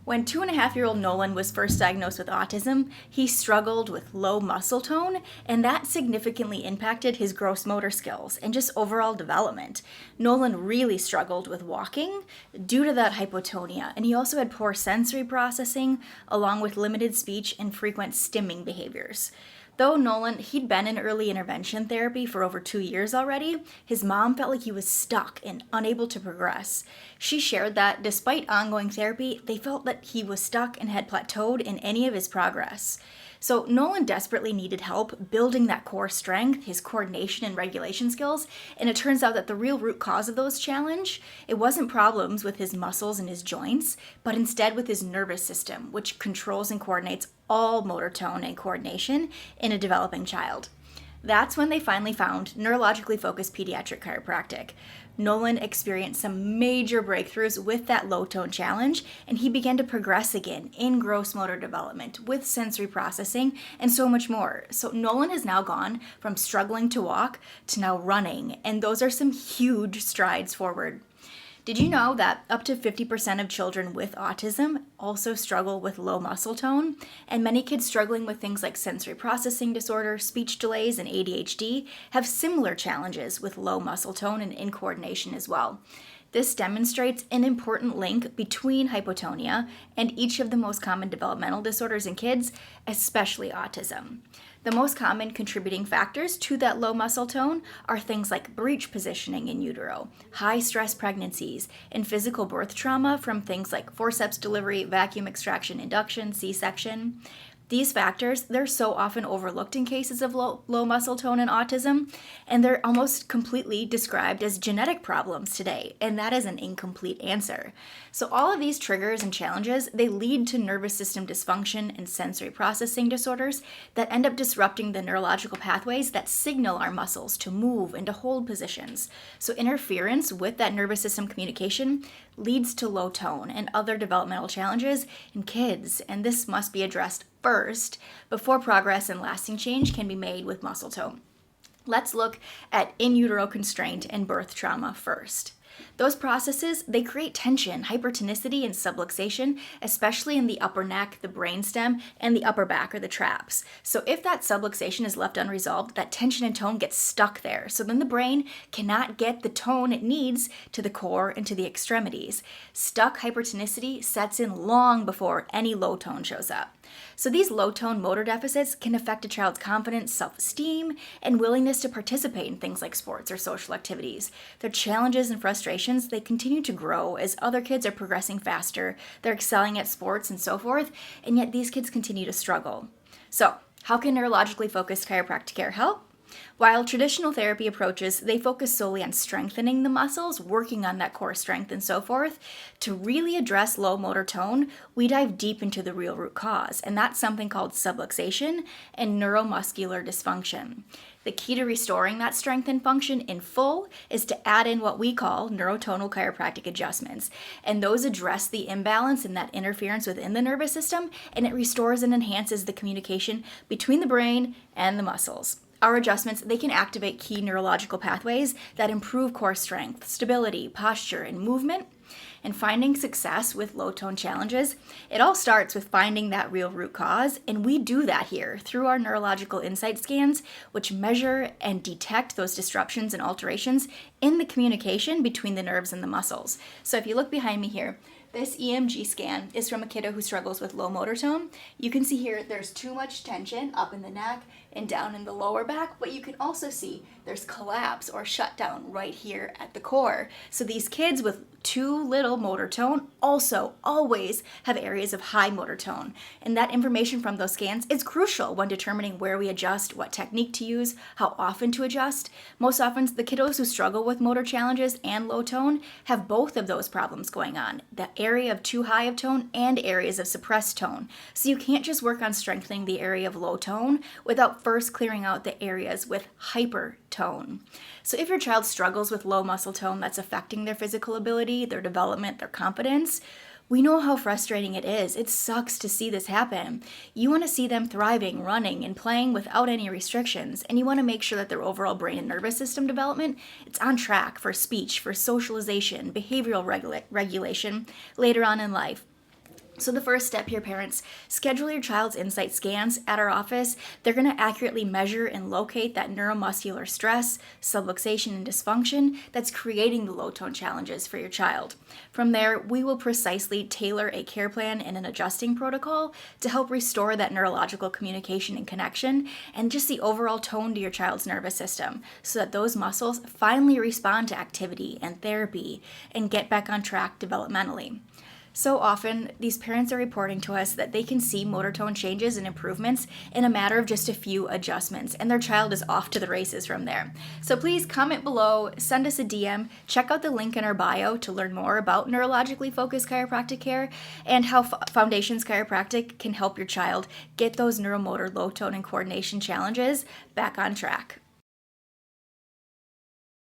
When 2.5-year-old Nolan was first diagnosed with autism, he struggled with low muscle tone, and that significantly impacted his gross motor skills and just overall development. Nolan really struggled with walking due to that hypotonia, and he also had poor sensory processing, along with limited speech and frequent stimming behaviors. Though Nolan, he'd been in early intervention therapy for over 2 years already, his mom felt like he was stuck and unable to progress. She shared that despite ongoing therapy, they felt that he was stuck and had plateaued in any of his progress. So Nolan desperately needed help building that core strength, his coordination and regulation skills, and it turns out that the real root cause of those challenge, it wasn't problems with his muscles and his joints, but instead with his nervous system, which controls and coordinates all motor tone and coordination in a developing child. That's when they finally found neurologically focused pediatric chiropractic. Nolan experienced some major breakthroughs with that low tone challenge, and he began to progress again in gross motor development with sensory processing and so much more. So Nolan has now gone from struggling to walk to now running, and those are some huge strides forward. Did you know that up to 50% of children with autism also struggle with low muscle tone? And many kids struggling with things like sensory processing disorder, speech delays, and ADHD have similar challenges with low muscle tone and incoordination as well. This demonstrates an important link between hypotonia and each of the most common developmental disorders in kids, especially autism. The most common contributing factors to that low muscle tone are things like breech positioning in utero, high stress pregnancies, and physical birth trauma from things like forceps delivery, vacuum extraction, induction, C-section. These factors, they're so often overlooked in cases of low muscle tone and autism, and they're almost completely described as genetic problems today, and that is an incomplete answer. So all of these triggers and challenges, they lead to nervous system dysfunction and sensory processing disorders that end up disrupting the neurological pathways that signal our muscles to move and to hold positions. So interference with that nervous system communication leads to low tone and other developmental challenges in kids, and this must be addressed first before progress and lasting change can be made with muscle tone. Let's look at in utero constraint and birth trauma first. Those processes, they create tension, hypertonicity, and subluxation, especially in the upper neck, the brainstem, and the upper back or the traps. So if that subluxation is left unresolved, that tension and tone gets stuck there. So then the brain cannot get the tone it needs to the core and to the extremities. Stuck hypertonicity sets in long before any low tone shows up. So these low-tone motor deficits can affect a child's confidence, self-esteem, and willingness to participate in things like sports or social activities. Their challenges and frustrations, they continue to grow as other kids are progressing faster, they're excelling at sports and so forth, and yet these kids continue to struggle. So, how can neurologically focused chiropractic care help? While traditional therapy approaches, they focus solely on strengthening the muscles, working on that core strength and so forth, to really address low motor tone, we dive deep into the real root cause, and that's something called subluxation and neuromuscular dysfunction. The key to restoring that strength and function in full is to add in what we call neurotonal chiropractic adjustments, and those address the imbalance and that interference within the nervous system, and it restores and enhances the communication between the brain and the muscles. Our adjustments, they can activate key neurological pathways that improve core strength, stability, posture, and movement. And finding success with low-tone challenges, it all starts with finding that real root cause, and we do that here through our neurological insight scans, which measure and detect those disruptions and alterations in the communication between the nerves and the muscles. So if you look behind me here, this EMG scan is from a kiddo who struggles with low motor tone. You can see here there's too much tension up in the neck and down in the lower back, but you can also see there's collapse or shutdown right here at the core. So these kids with too little motor tone also always have areas of high motor tone. And that information from those scans is crucial when determining where we adjust, what technique to use, how often to adjust. Most often, the kiddos who struggle with motor challenges and low tone have both of those problems going on, the area of too high of tone and areas of suppressed tone. So you can't just work on strengthening the area of low tone without first clearing out the areas with hyper tone. So if your child struggles with low muscle tone that's affecting their physical ability, their development, their confidence, we know how frustrating it is. It sucks to see this happen. You want to see them thriving, running, and playing without any restrictions, and you want to make sure that their overall brain and nervous system development, it's on track for speech, for socialization, behavioral regulation later on in life. So the first step here, parents, schedule your child's insight scans at our office. They're going to accurately measure and locate that neuromuscular stress, subluxation, and dysfunction that's creating the low tone challenges for your child. From there, we will precisely tailor a care plan and an adjusting protocol to help restore that neurological communication and connection and just the overall tone to your child's nervous system so that those muscles finally respond to activity and therapy and get back on track developmentally. So often, these parents are reporting to us that they can see motor tone changes and improvements in a matter of just a few adjustments, and their child is off to the races from there. So please comment below, send us a DM, check out the link in our bio to learn more about neurologically focused chiropractic care and how Foundations Chiropractic can help your child get those neuromotor low tone and coordination challenges back on track.